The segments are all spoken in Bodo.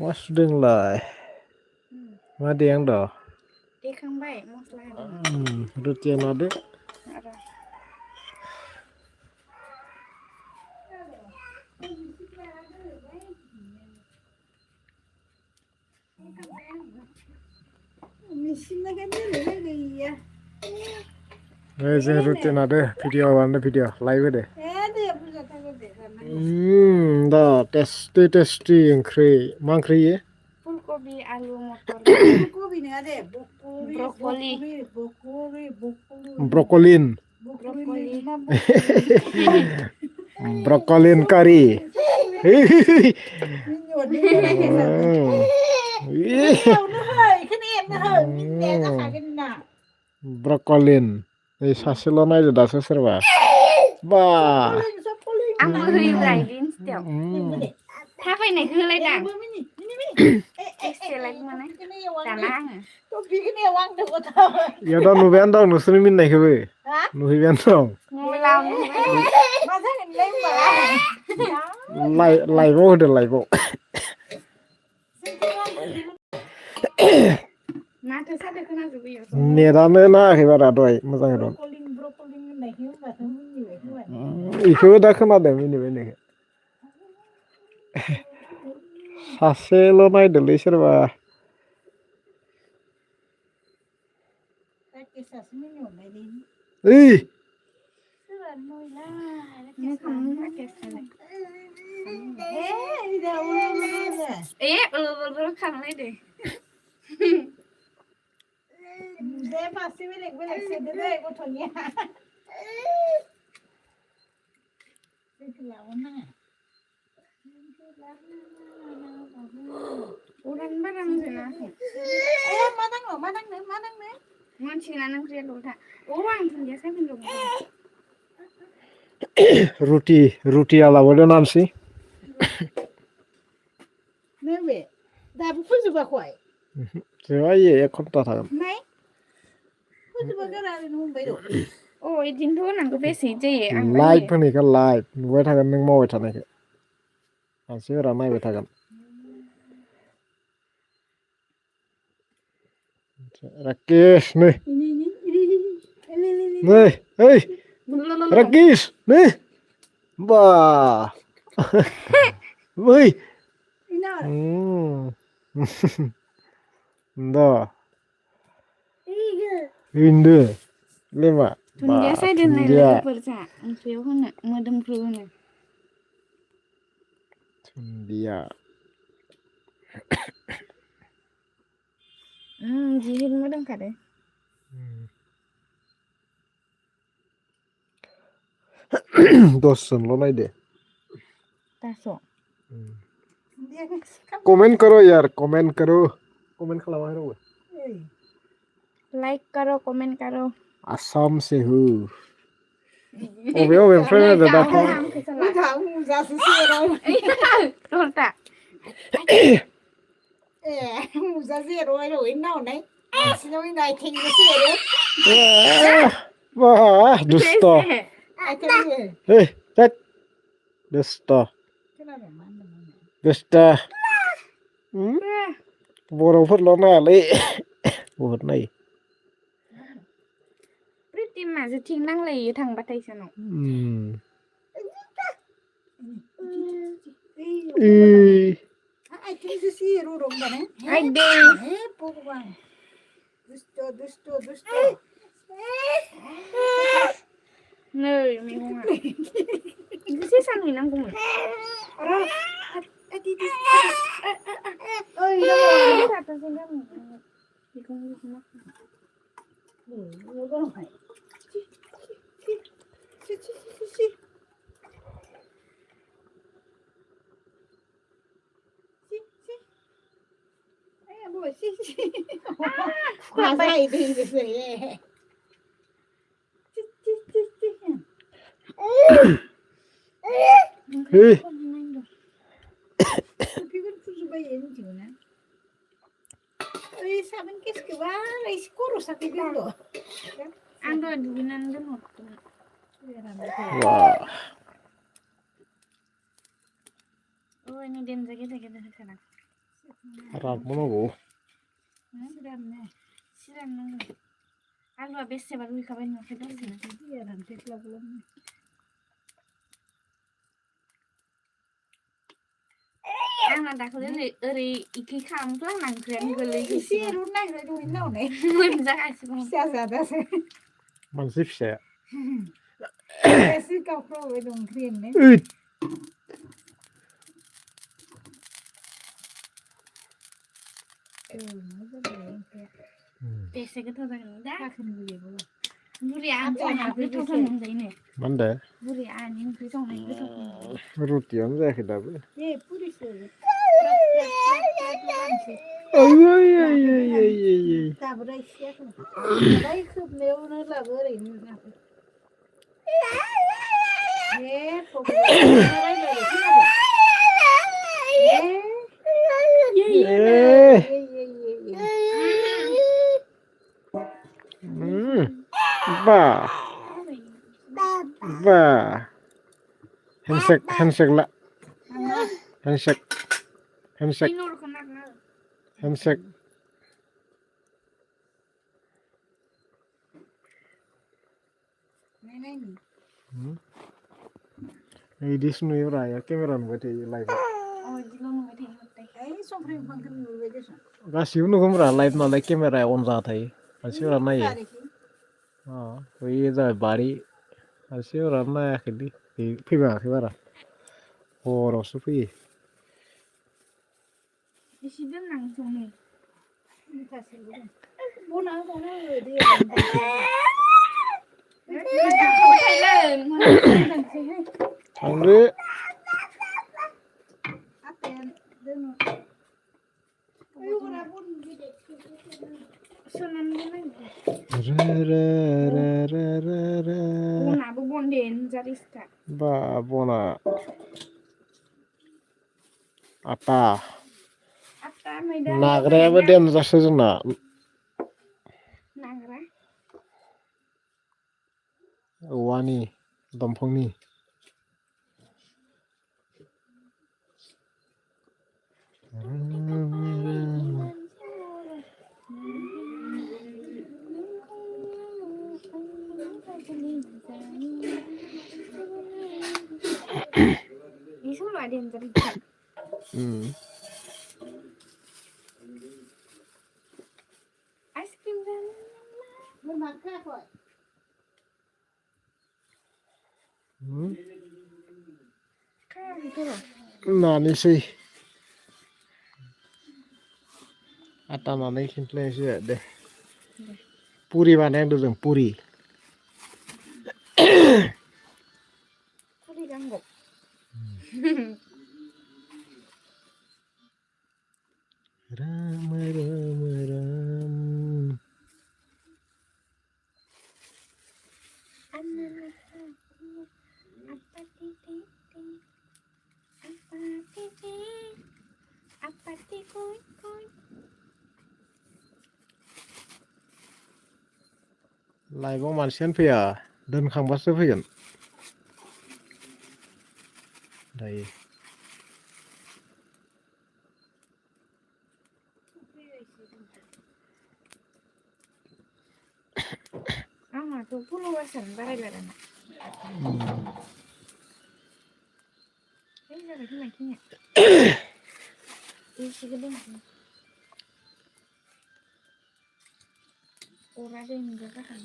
मा सुदोंलाय मा देहां दं देखांबाय मस्ला रुटिया मादो आरो जों रुटि नादो भिडिअ बानायदो भिडिअ लाइभ होदो दा टेस्टि ओंख्रि मा ओंख्रि इयो फुलकबि आलु मटर फुलकबि नङा दे ब्रकलिन ब्रकलिन कारि ब्रकलिन सासेल' नायदो दासो सोरबा बा आंबो होयोब्रा इदि इन्स्टायाव थाबायनायखौ होलायदां एसेलाय माने दाना आङो इयाव दा नुबायानो दं नोंसोरनि मिनिनायखौबो नुहैबायानो दं लाइभआव होदो लाइभआव नाथो सादो खोनाजोबो इयाव नेटानो नाङाखै बारा दहाय मोजाङै दं इखौबो दा खोनादों मिनिबाय होननायखौ सासेल' नायदोलै सोरबा ओइ खांलायदो दे मासे बेलेग सोदो दे गथ'निया उरानो बारा मोजां नाङाखै मा नांनो मोनसिगोनानो ओंख्रिया लथा आं दुन्दिया सायफिनदोंमोन रुटिया लाबोदो नानसै नों बे दाबो फोजोबाखै जोबा इयो 1 घन्टा थागोन फोजोबा गारा ओरैनो हमबाय दं इदिनोथ' होनांगौ बेसे जायो आं लाइभ होनायखौ लाइभ नुबाय थागोन नों मावबाय थानायखौ मानसिफोरा नायबाय थागोन राकेश नै ओइ राकेश नै बा ओइ दा इन्दो लेमा दुन्दिया सायदो होननाय लोगोफोर जा ओंख्रियाव होनो मोदोमफ्रु होनो दुन्दिया जिहिर मोदोमखादो दसजनल' नायदो दास' कमेन्ट करो यार कमेन्ट करो कमेन्ट खालामाखै रावबो लाइक करो कमेन्ट करो आसाम से हु अबेनिफ्राय नायदो दाथ' मुजा जेराव आरो नाहरनाय आसिनाव आथिंबो बा दुस्थ' दुस्थ' दुस्थ' बर'फोरल' नायालै बहुद नायो प्रिटिमा जेथिं नांलायो थांबाथाय इसानाव आथिंसो रं दाने भगबान दुस्थ' नै मैगङा बेसे सानहैनांगौमोन साबोन केसखौबा एसे खर' साखैदों आं दहाय दुगैनानै दोनहरदोंमोन Ôi, nó đem ra cái này khả năng. राग बनांगौ सिरानने Siram nang. Alua बेसेबा रुइखाबाय नङाखै दसेनो. दैयानो ग्लाब ग्लाबनो आंना दाखालि ओरै इखै खालामोथ' आंना ओंख्रियानो गोलैजोबो. एसे रुनो नागिरबाय दहाय नावनाय मोनजागासिनो दं. फिसा जादासो मानसि फिसाया एसे गावफ्रावबाय दं ओंख्रियानो ओइद मा जाबाय ओंख्रिया बेसे गोथाव जागोन दा? दाखोन बुयोबो बुरिया आंनि संनाय गोथावथार मोनजायोनो. मा होनदो बुरिया आंनि ओंख्रि संनाय गोथावथार मोनजायो. रुटियानो जायाखै दाबो ए पुरिसो दाबो रायसेयाखै दालाय खोबनायावनो लाबो ओरैनो जाबाय बा बा handshake ला handshake Inurkan nak. handshake इदिसो नुयोब्रा केमेरा नुबाय थायो लाइभआव Oh, jilo नुबाय थायो होनबाय. संख्रि बांसिन नुबाय देसन गासिबो नुगोनब्रा लाइभ नालाय केमेराया अन जाना थायो मानसिफोरा नायो बैयो जाबाय बारि मानसिफोरा नायाखैलै फैबाङाखै बारा हरावसो फैयो Isi doननानै संनो. बना होबावना हो दैया थांदो बनाबो बन दे जारिस्ता. बा बना आता Apa मैदा नाग्रायाबो देनजारसो जोंना नाग्रा औवानि दंफांनि Ini selalu ada yang cerita. Es krim dan kayak gitu loh. नानैसै आता नानाय खिन्थालायनोसै दे पुरि बानायदों जों पुरि Kuri ganggu. Ram Ram Ram Apa koi. लाइभआव मानसियानो फैया दोनखांबासो फैगोन दायो Tuh puluhan barai-barai. Ini jadi gimana? Isi gedung. Orang ada yang jaga kan?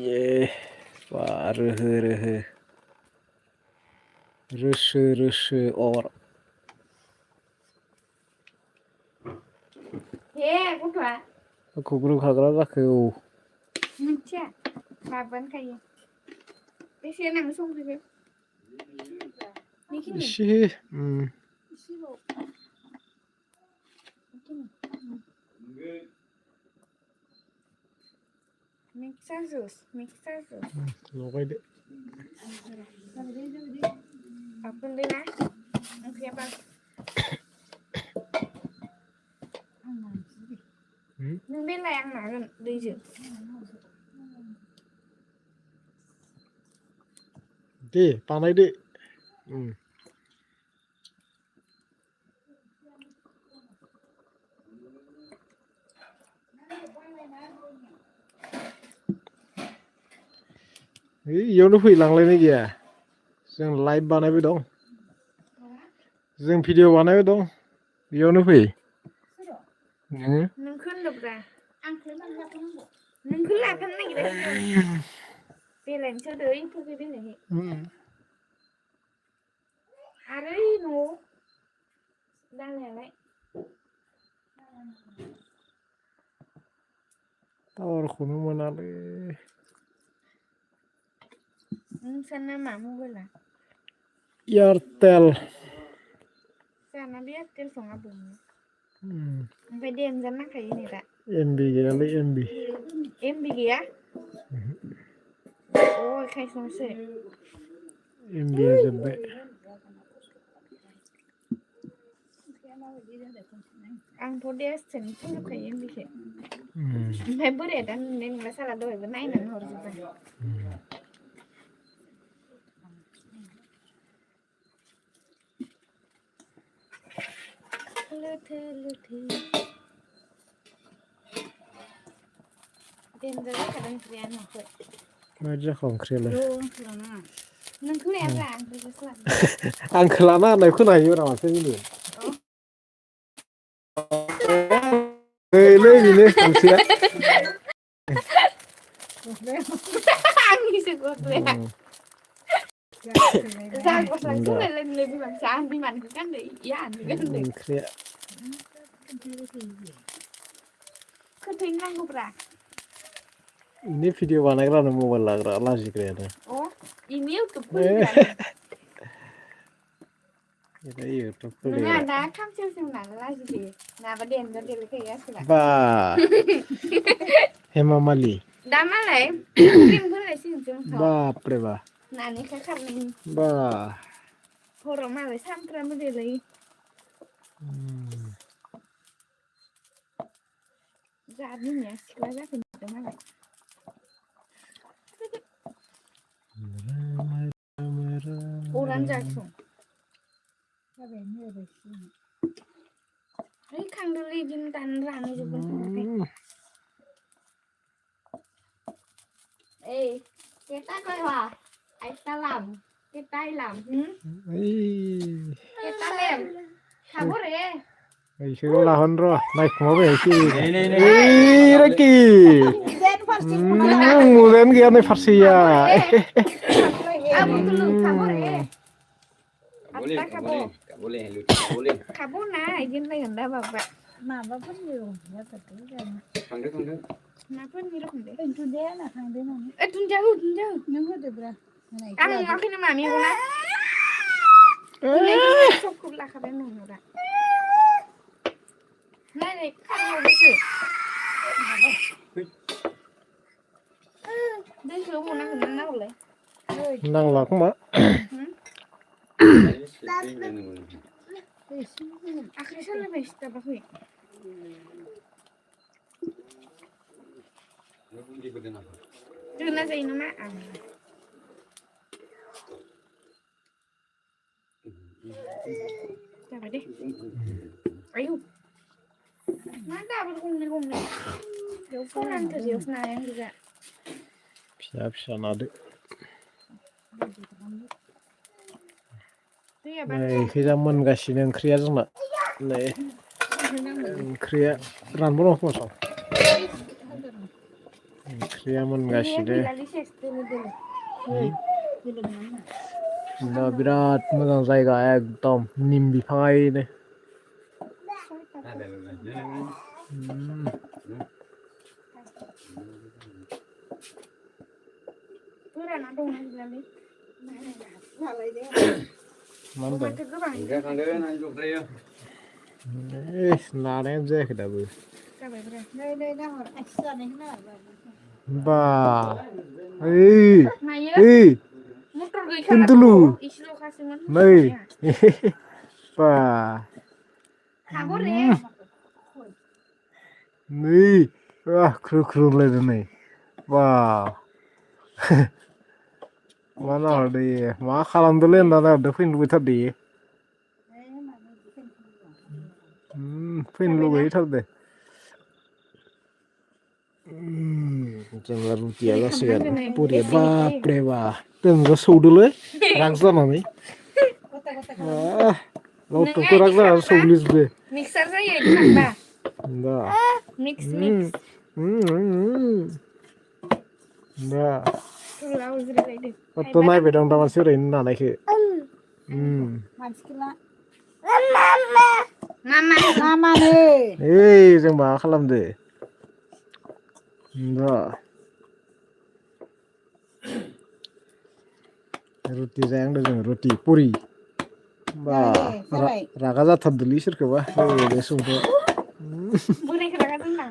ये रह रस और Buka. कुकुर खाग्रा जाखो Mincia. Laban kayak. Biasanya langsung gitu. इसे Mixer jus. लगायदो Apa deh lah? Oke apa? Nung bela yang mana deh दे बानायदो इयावनो फैलांलायनाय गैया जों लाइभ बानायबाय दं जों भिडिअ बानायबाय दं बेयावनो फै नोङो नोंखौ होनदोब्रा आंखौ लांजाफानांगौ नोंखौ लाफानो नागिराखै बेलायनोसो दै फैबाय बेलायहै आरो न'आव दालायालाय टावारखौनो मोनालै नोंसाना मा मबाइला एयारटेल जाना बे एयारटेल सङा बुङो ओमफ्राय देनजार नांखायो नै दा एमबि गैयालै एमबि गैया खायसनोसो एमबिया जोब्बाय आंथ' देसथोनो फुजोबखायो एमबिखौ ओमफ्राय बोराया दा नुनाय नंला साला दहायबो नायनानै हरजोब्बाय लोथो लोथो देनजार जाखादों ओंख्रिया न'खौ माबायदि जाखो ओंख्रियालाय नोंखौ लायाब्रा ओंख्रिखौसो लादों आंखौ लाना होननाय खोनायो र' माथो मिनि नैलै बेनो ओंख्रिया आंनिसो गस्लाया जा गस्ला सोलायलायनोलै बिमानोसो आं बिमानिखौ गानदो इयो आंहानिखौ गानदो ओंख्रिया खोन्थानो नांगौब्रा इनि भिडिअ बानायग्रानो मबाइल लाग्रा लाजिग्रायानो इनि इउटुब खुलिग्रानो इउटुब नङा खुलिग्रा दा खामसायावसो नालाय लाजियो नाबा देनजार देलायखायो आसोला बा हेमा मालि दा मालाय क्रिम फोनलायसिगोनसो मोखाङाव बापरे बा नानेखा खारनायनि बा हराव मालाय सानफ्रामबो देलायो जा बिमाया सिख्ला जाफिनदों मालाय अरानो जाखो ओइ खांदोलै बिदिनो दानो रानहोजोबगोन संबाथाय Ê, cái tát coi hòa. Anh ta làm. Cái tay làm. Cái ta làm. Thả bút đi. Isu lahon ro, naik mau iki. Reki. Mulen gaya nih versi ya. Kamu dulu, kamu deh. Boleh, tak boleh, tak boleh. Kamu nah, izin lagi ndak bapak. Mà bà vẫn nhiều, bà thật đúng rồi. Không được. Kenapa ngirup deh? Itu dia lah, thằng dia mana? Jauh. Nhưng mà được rồi. Ang makin mami ko na. Ini cukup lah kabe nung ora. Này, khăn ngồi đi chứ. Đây cứ một năng nào lấy. Năng là không mà. Akhirnya lah best apa sih? Dulu saya ini mah. Coba deh. Ayo. Mana bergumul. Jauh pulang terus nayang juga. Bisa nade. Iya, Nah, kita mengasih oंख्रिया जोंना. Nah, oंख्रिया रानबो दं खोमा ओंख्रिया मोनगासिनो दा बिराद मोजां जायगा एकदम निम बिफाङैनो नानायानो जायाखै दाबो बा Kuntulu. Nei. Ba. Nei. Wah, kru-kru lainnya nih. Wah. मा नाहरदो इयो मा खालामदोलै होनना नाहरदो फैनो लुबैथारदो इयो फैनो लुगैथारदो जोंना रुटिया जासिगोन पुरिया बापरे बा दोनजा सौदोलै राग जानानै लावथुखौ राग जानानै सौग्लिजोबदो मिक्सार जायो इदि खालामबा दा मिक्स दा लाव जिरायलायदो खथ' नायबाय दं दा मानसि ओरैनो नानायखो मानसिखौला मामा मामानो ओइ जों माबा खालामदो दा रुटि जायांदो जों रुटि पुरि बा जाबाय दे जाबाय रागा जाथारदोलै सोरखौबा बे संग्राया बोरायखौ रागा जोंदां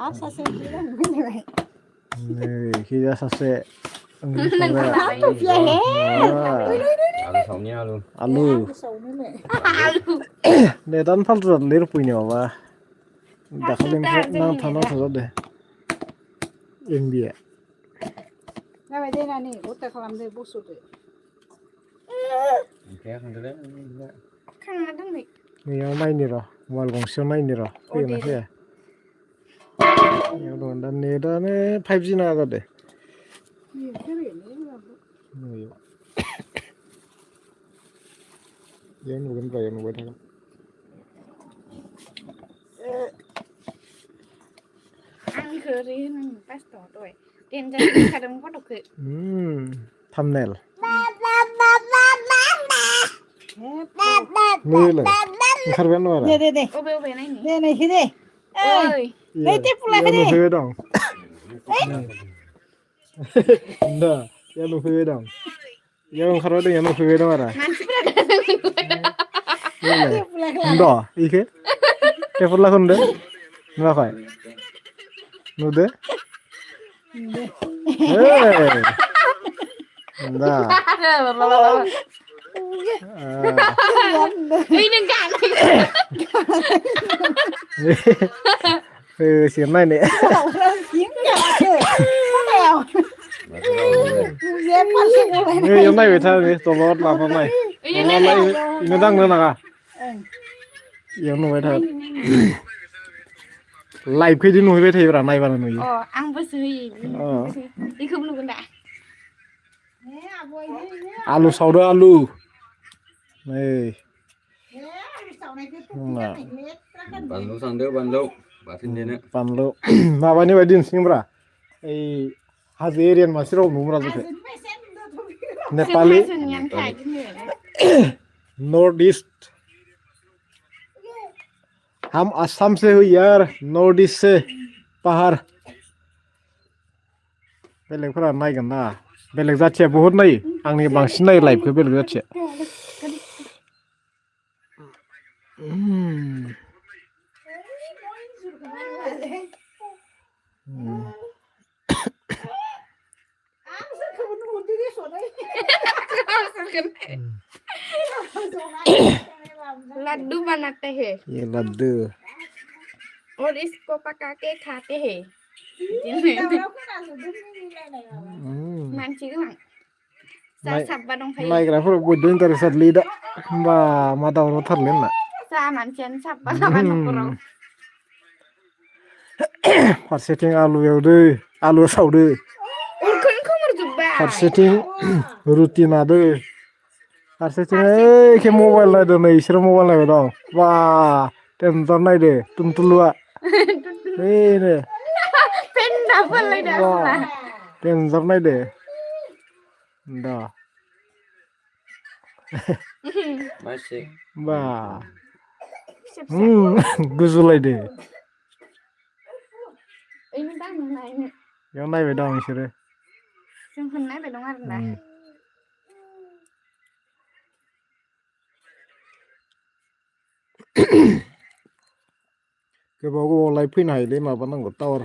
आरो सासे ओंख्रि जानो फैलायबाय नै खिजा सासे ओंख्रि नोंखौ संग्राया लाबाय Alu saumnya alu. आलु आलु सावनोनो नेटानो फाल्तु जादोंलै रुपैनि माबा दाखालिनिफ्राय फाल्तुथार जोंनि नांथा नेटा नांथा जादों एमबिया जाबाय दे नानि गथा खालामदो बस'दो Kayak kan खांना दोनबाय नैयाव नायनि र' मबाइल गंसेयाव नायनि र' अ फैगोन दे ना दे फैया बेयाव दं दा नेटानो 5G नाङा जादों नैयाव बेयाव नुगोन ब्रा बेयाव नुबाय थागोन आंखौ ओरै होनांगौ फार्स्टआव दहाय देनजार होखादोंमोन फट'खौ थामनेल दे नैलाय ओंखारबायानो आरो दे दे अबे अबे नायनि दे नायखो दे ओइ नै टेपुलाखौ इयाव दे नुफैबाय दं दा इयाव नुफैबाय दं इयाव ओंखारबाय दं इयाव नुफैबाय दं आरो मानसिफोरा नैलाय टेपुलाखौ नुदो इखो टेपुलाखौ नुदो नुवाखै नुदो Hey, दा ओइ नों गान सिगां नायनो इयाव नायबाय था दलद लाफा नाय दलद इनो दांनो नाङा इयाव नुबाय था लाइभखौ इदि नुहैबाय थायोब्रा नायबानो नुयो अ आंबोसो होयो बेखौबो नुगोन दा आलु सावदो आलु नै Bantu sando bantu. Batin dene. बानलु माबानि बायदि नुसिगोनब्रा ओइ हाजो एरियानि मानसि राव नुब्रा जोंखो नेपालि नॉर्थ ईस्ट हम आसाम से हुई यार नॉर्थ ईस्ट से पहाड़ बेलेगफोरा नायगोन ना बेलेग जाथिया बहुत नायो आंनि बांसिन नायो लाइभखौ बेलेग जाथिया लड्डू बनाते हैं ये लड्डू और इसको पका के खाते हैं मानसि गोनां सा साबबा दंखायो नायग्राफोरा बयबो इन्टारेस्ट जादोंलै दा होमबा मा दावरावथारलै होनना सा मानसियानो साबबा जाबाय न'खराव फारसेथिं आलु एवदो आलु सावदो उरखौनो खोमोरजोब्बाय फारसेथिं रुटि नादो फारसेथिं ओइखे मबाइल नायदो नै इसोरो मबाइल नायबाय दं बा टेनसन नायदो टुनटुलुआ ओइनो पेन्दा फोनलायदो आसोला टेनजार नायदो दा Masih. बा गुजुलायदो ओइनो दांनो नायनो बेयाव नायबाय दं इसोरो जोंखौ नायबाय दं आरोना गोबाव गोबाव लाइभ फैनो हायोलै माबानांगौ टावार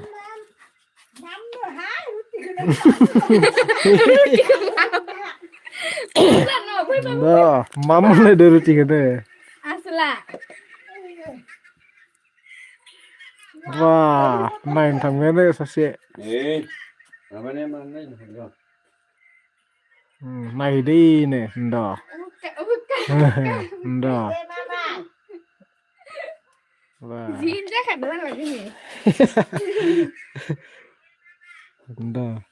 दा मा मोनलायदो रुटिखौनो Sula. Wah, naik tangannya sasi. Apa nih mana ini? Naik di ini, ndak. Ndak. Wah, Jinja kan doang lagi nih. ndak.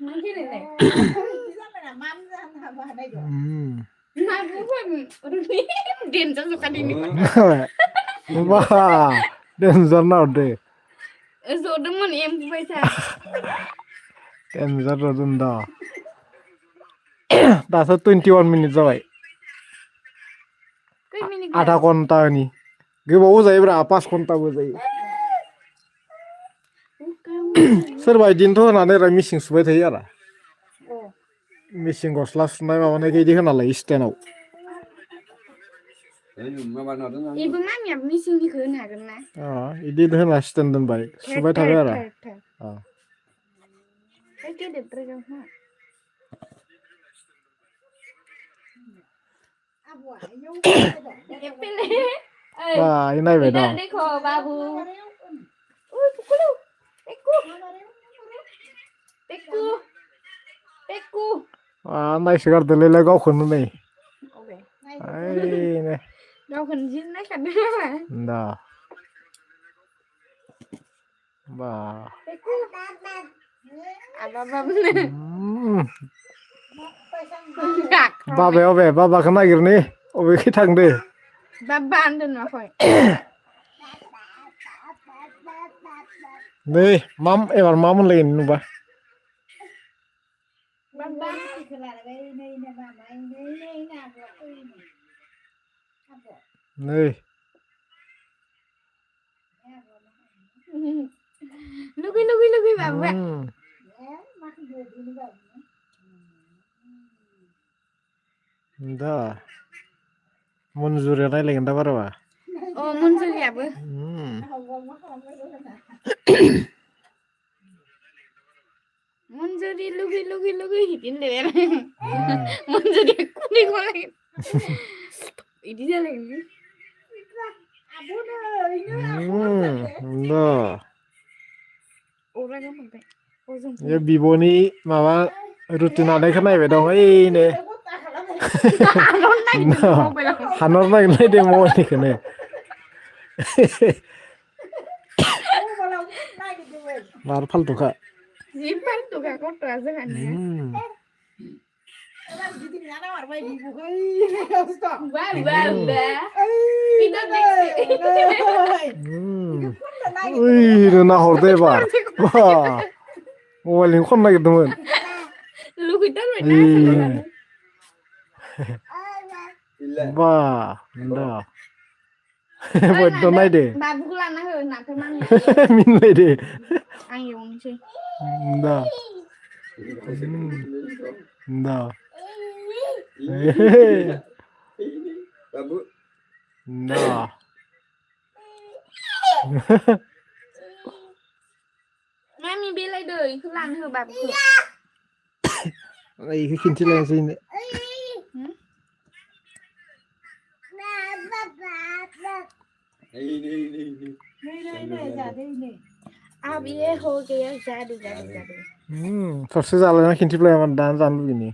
Mungkin ini. Nah, bukan. Udah nih, Din suka dini. Wah, dancer now deh. So demen em pesa. Dancer ndak. Dah 21 minutes away. Kau mini Ada konta nih. Gue bawa saya berapa pas konta bawa saya. Soalnya दिन tuh nanti remissing sudah tuh ya lah. Missing goslas naik apa nih kayak dia nalar istimewa. Ibu mami ya missing di kena kena. Ini tuh nalar istimewa baik. Sudah tuh ya lah. Kayak dia terjauh mah. Wah, ini beda. Dekho babu. Pukul. Peku. Wah, naik sekarang tuh lele kau kunu nih. Oke. Ini. Kau kenjin naik kan dia. Ndak. Wah. Peku. Apa babu? Baba kena gini. Obe kita ngde. Baba anda nak kau. Nih, ebar mamun lagi nih nuba. Baba. Nih. Lugi baba. Ndak. Munzur yang lain ndak berapa? Oh muncul ya bu. Muncul di lugi hitin deh. Muncul di kuning lagi. Ini dia lagi. Ndak. Orang yang penting. Ya bibo nih mama rutin ada kena ya dong ini. Hanor naik lagi deh mau nih kena. Marpal tuh kak. Simpan tuh kak kau terasa kan ya. Baba. Itu Wih, udah horde bar. Wah, ngawalin kon lagi teman. lu kita mana? Wah, ndak. Buat donai deh. Babu lah nah nak teman. Min lagi deh. Ayung sih. Ndak. Ndak. Babu. Ndak. Mami bilai đời cứ làm thử babu. Này cái kinh lên xin đấy. Abi हो गया जादू. सबसे ज्यादा ना किंची प्ले में डांस आलू की नहीं.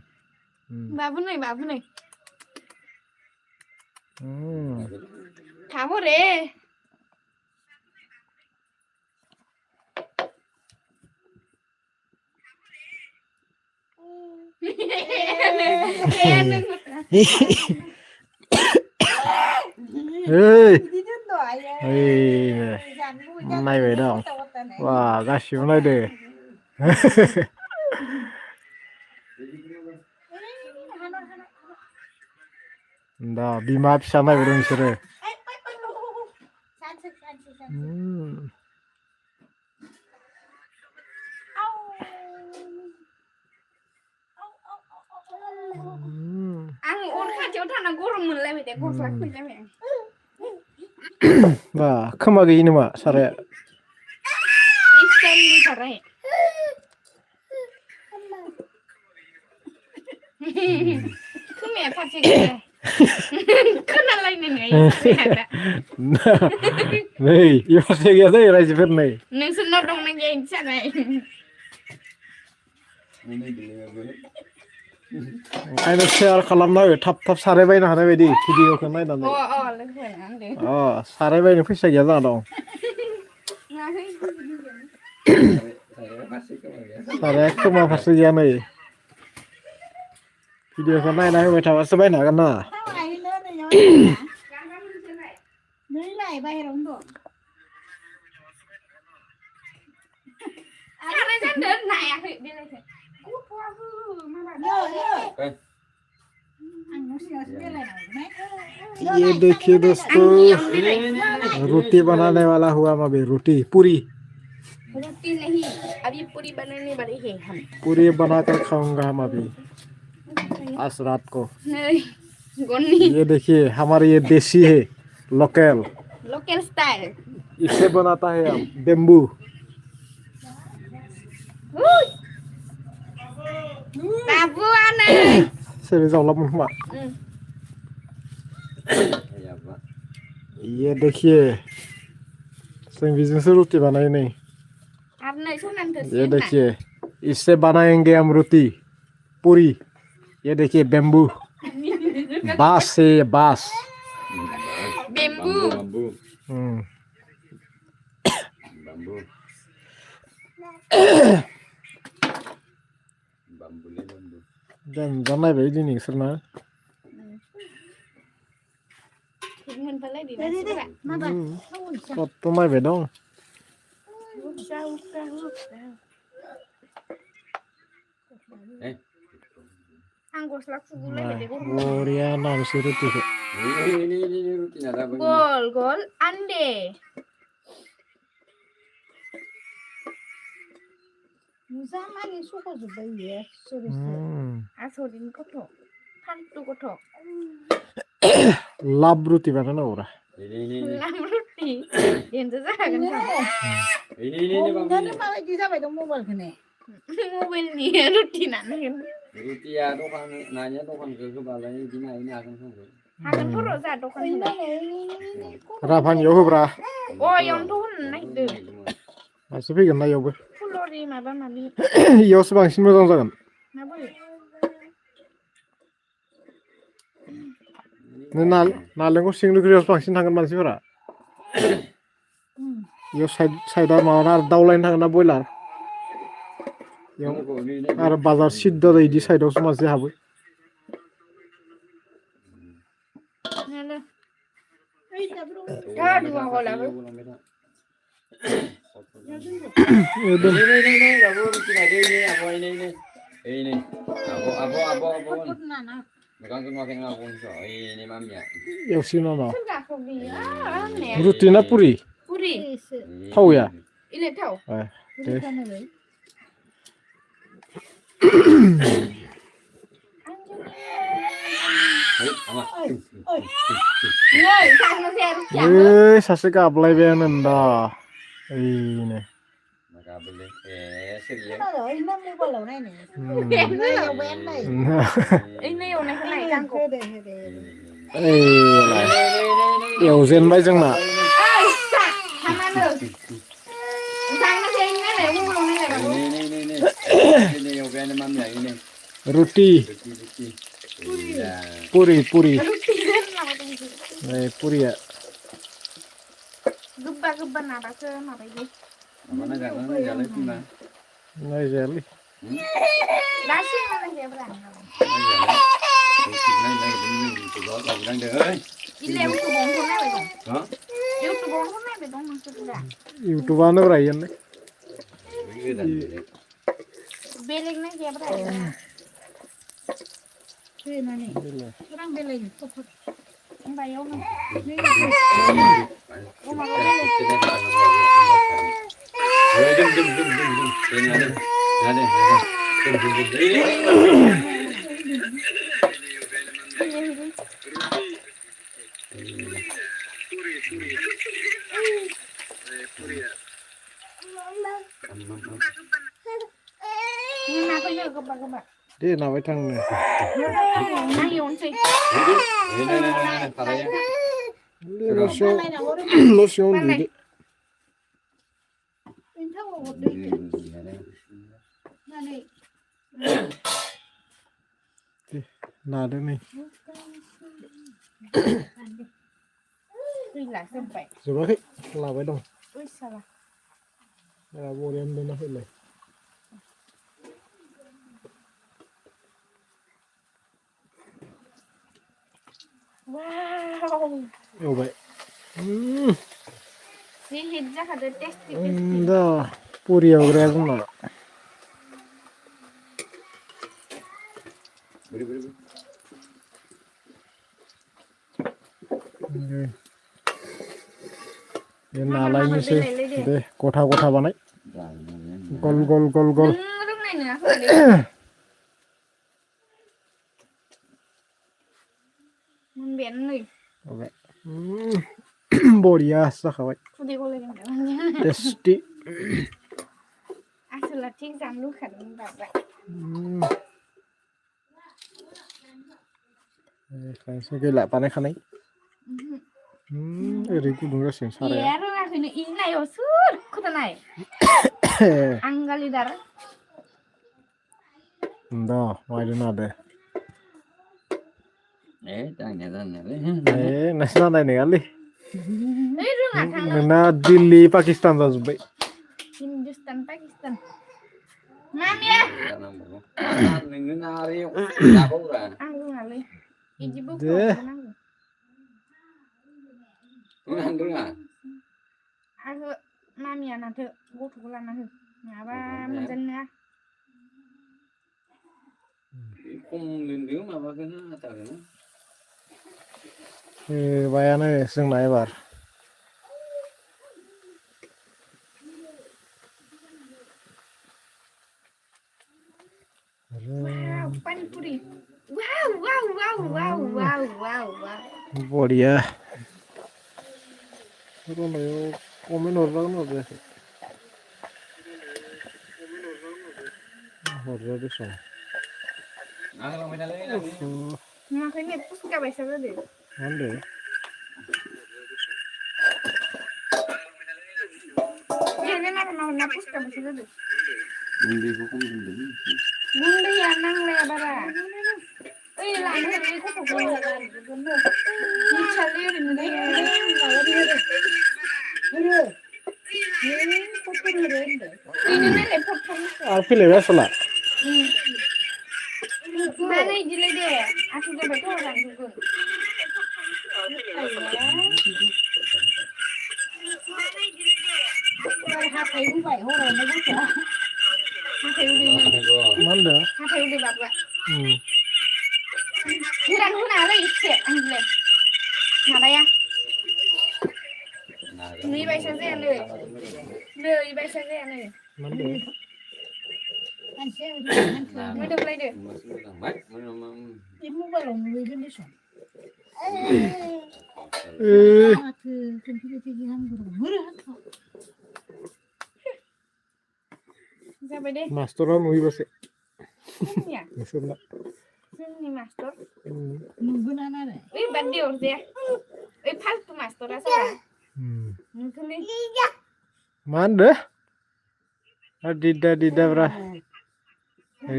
बाबू नहीं. खाबो रे. Này về đâu? Wow, gà xíu này để. Dah, bima bisa naik berani sore. Ang ôn khát chỗ thằng nó gồm mình lên để gồm phát mình lên. बा खोमा गैयि नामा साराया स्टाइलनि साराय खोमाया फारसे गैया खोनालायनो नङा साराया दा नै इफारसे गैया दै रायजोफोर नै नोंसोरनाव दंना गैया इदि साराय ओंखायनो शेयार खालामना हो थाब थाब साराय बायनो हानाय बायदि भिडिअखौ नायनानै लोगो आंदो साराय बायनो फैसा गैया जाना दं साराया खोमा फारसे गैया नै भिडिअखौ नायना होबाय थाबासो बायनो हागोन ना नैलाय बाहेरावनो दं साराय जानदो नायाखै बेलायखै गथ'आबो माबा ये देखिए दोस्तों रोटी बनाने वाला हुआ अभी रोटी पूरी नहीं अभी पूरी बनाने वाले हैं हम पूरी बनाकर खाऊंगा हम अभी आज रात को ये देखिए हमारे ये देसी है लोकल स्टाइल इसे बनाता है हम बेम्बू बाबू आने सेरे जावला मुहमा ये देखिए जों बिजोंसो रोटी बनायो नै ये देखिए इससे बनाएंगे हम रोटी पूरी ये देखिए बेम्बू बांस से ये बांस बेम्बू bambu dan जानाय बायदि नोंसोरना कत नायबाय दं बरिया नामसो रोटीखौ गोल गोल अंडे मुजामानि सख'जोब्बाय बियो आसरिन गथ' फालतु गथ' लाभ रुटि बानायनांगौरा रुटि देनजार जागोन हमनानै माबायदि जाबाय दं मबाइलखौनो मबाइलनि रुटि नानांगोन रुटिया दखान नानिया दखानखौ होबालाय बिदि नायनो हागोन खोमा हागोन बर' जा दखान राभानियाव होब्रा इयावनोथ' होनो नागिरदों मानसि फैगोन ना इयावबो फुलरि माबा माबि इयावसो बांसिन मोजां जागोन माबोरै नालेंखर सिंग्रियावसो बांसिन थांगोन मानसिफोरा इयाव साइडआ माबाना आरो दाउलायनो थाङोन ना बयलार आरो बाजार सिद्दा इदि साइडआवसो मानसि हाबो एवसिना ना रुटि ना पुरि पुरि थावया इले थाव सासे गाबलायबायानो दा ओइनो मबाइलाव नायनो एवजेनबाय जोंना रुटि पुरि पुरिया गोबा गोबा नाबासो माबायदि नायजायालै दासिम नायजायाब्रा इउटुबानो रायगोन बेलेग नायजायाब्रा फैनानै रां बेलेग होमबायावनो नाखौनो गोबा गोबा दे नाबाय थांनो आं एवनोसै न' सिङाव उन्दुदो नादो नै गैला जोब्बाय जोबाखै लाबाय दं ओइसाला बरियानो दोनना फैलाय वाव एवबाय जि हिट जाखादो टेस्टि दा पुरि एवग्राया जोंना बे नालायनोसै दे गथा गथा बानाय गल गल गल गल नों रोंनाय नङा खोमालै मोनबायानो नै बरिया जाखाबाय खुदै गलायदों टेस्टि आसोला थिग जानो लुगैखादोंमोन बाब्रा खायसे गैला बानायखानाय ओरै गुदुं जासिगोन साराया ए रोङाखैनो इ नायाव सोर खोथानाय आं गालिदार दा मायदि नादो नोंसिना नायनाय नङालै ओइ रोङाथां नोंना दिल्ली पाकिस्तान जाजोब्बाय हिन्दुस्तान पाकिस्तान मामिया आं रोङालै इदि बोफ्रावनोबो नांगौ आहो मामिया नाथो गथ'खौ लाना हो नङाबा मोनजानाय नङा बायानो जोंना एबार वाव पानीपुरी वाव वाव वाव वाव वाव वाव वाव बरिया रोंनायाव कमेन्ट हरजागोन हरजायाखै हरजा बेसां नुवाखै ने पुसका बायसा जादो मा होनदो बेनो ना पुसका बायसा जादो गुन्दैया नांलाया बारा ओइ लानो ओइ गथ'खौ मिथियालै ओरैनो नायलाय फटफट आरो फैलायबाय आसला दानो इदिलै दे आसि जाबायथ' रानजोबगोन हाथाय होबाय हरावनो गथ'आ हाथाय उदैमोन मा होनदों हाथाय उदै बाबुआ गोरान होनाङालै एसे आंलाय माबाया नै बायसा जाया नै बायसा जाया नै मा होनदो मानसिया ओरैनो मानसिया मोदोमलायदो बे मबाइलाव नुगोन देसन माथो खोनसे खोनसे हामगौ जाबाय दे मास्टरा नुयोबासो जोंनिया नोंसोरना जोंनि मास्टर नुगोनानो आरो ओइ बाददे अरजाया ओइ फालतु मास्टरा साला नुथोलै मा होनदो दिदा ए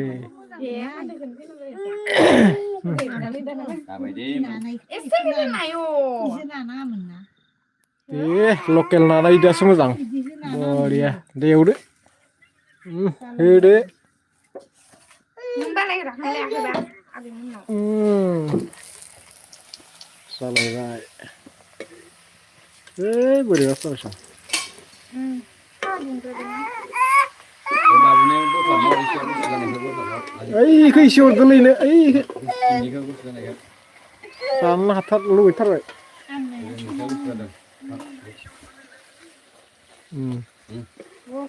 हाथायखौनो एसे नायो नाङामोन ना दे लकेल नालाय दासो मोजां बरिया दे एवदो होदो नों बानायग्राखौनो लायाखैबा आबैमोननाव जालायबाय ओइ बोरैबा जाबायसं ओइखौ एसे हरदोलैनो ओइखौ जानो हाथार लुबैथारबाय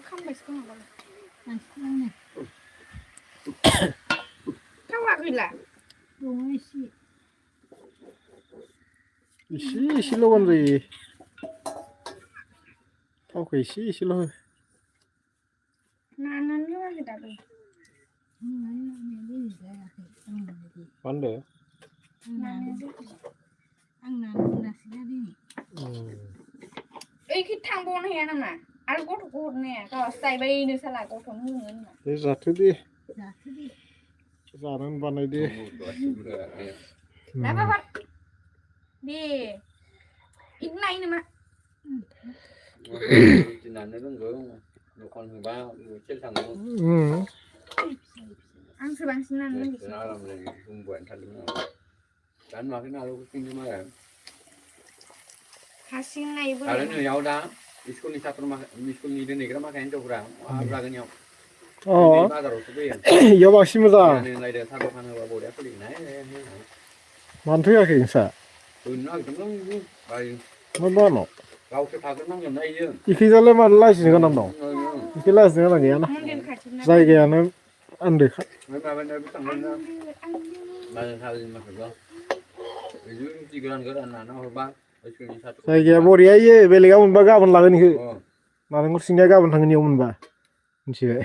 खामबायसो खोमा थावा गैला दङ एसे एसे लगान जायो थावखौ एसे एसेल' हो नानानै होआखै दाबो मा होनदो आंना मोनासैना दिनै ओइखि थांबावनो हाया नामा आरो गथ'खौ हरनो हाया गावहासो जाहैबायनो साला गथ'नो होनो होनना दे जाथो दे जाथो दे जानो बानायदो दा बाबार दे इखो नायो नामा रुटि नानो रोंगौ दखान होबा सेल थाङो आंसो बांसिन नानो रोंगौसो आराम जायो बुंबायानो थादोंमोन आं दा नुवाखै नालाय खिन्थु मालाय हारसिं नायोबो आरो नैयाव दा स्कुलनि सात्र स्कुलनि दोनहैग्रा माखासे हिनजावफ्रा माबा लागोन इयाव दिनै बाजारावसो फैयो इयाव बांसिन मोजां मैयानो नायदो साहा दखान होबा बरिया सोलिगोन मानो फैयाखै नोंसा होनो नागिरदोंमोन बायो मा बानाव गावसोर थाग्रोनांगोन ना इयो इखैजालाय मानो लाइसेन्स गोनां दं इखै लाइसेन्स गोनां गैयाना मन्दिर खाथिना जायगायानो आन्दोखा माबानायाबो थांगोन ना बाजार सालिनि माखासेबा बिदि रुटि गोरान गोरान नाना हरबा स्कुलनि सात्र जायगाया बरिया इयो बेलेगा मोनबा गाबोन लागोन इखो नालेंखर सिंगिया गाबोन थांगोन इयाव मोनबा मिथिबाय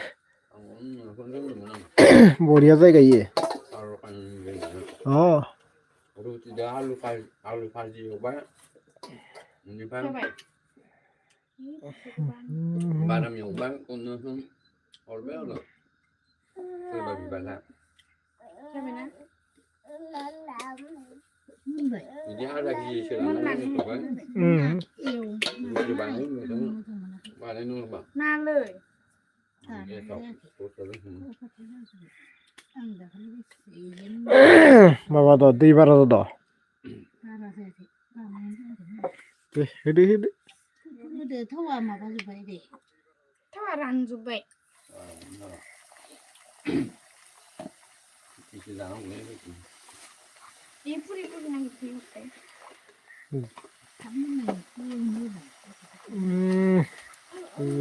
बरिया जायगा इयो रुटि दा आलु भाजि एवबाय बेनिफ्राय बादाम एवबाय अननो हरबाय आरो सोरबा बिबाला जाबायना बिदि आधा केजिसो लानानै फैबाय रुटि बानायनो हरबा नालै माबा द दै बारा द दे होदो थावा माबाजोब्बाय दे थावा रानजोब्बाय एसे जानांगौलै रुटि बे फुरि नांगौ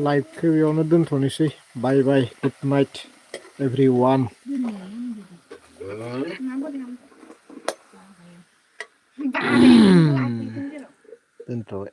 लाइभखौ बेयावनो दोनथ'नोसै बाय बाय गुड नाइट एभ्रिवान दोनथ'बाय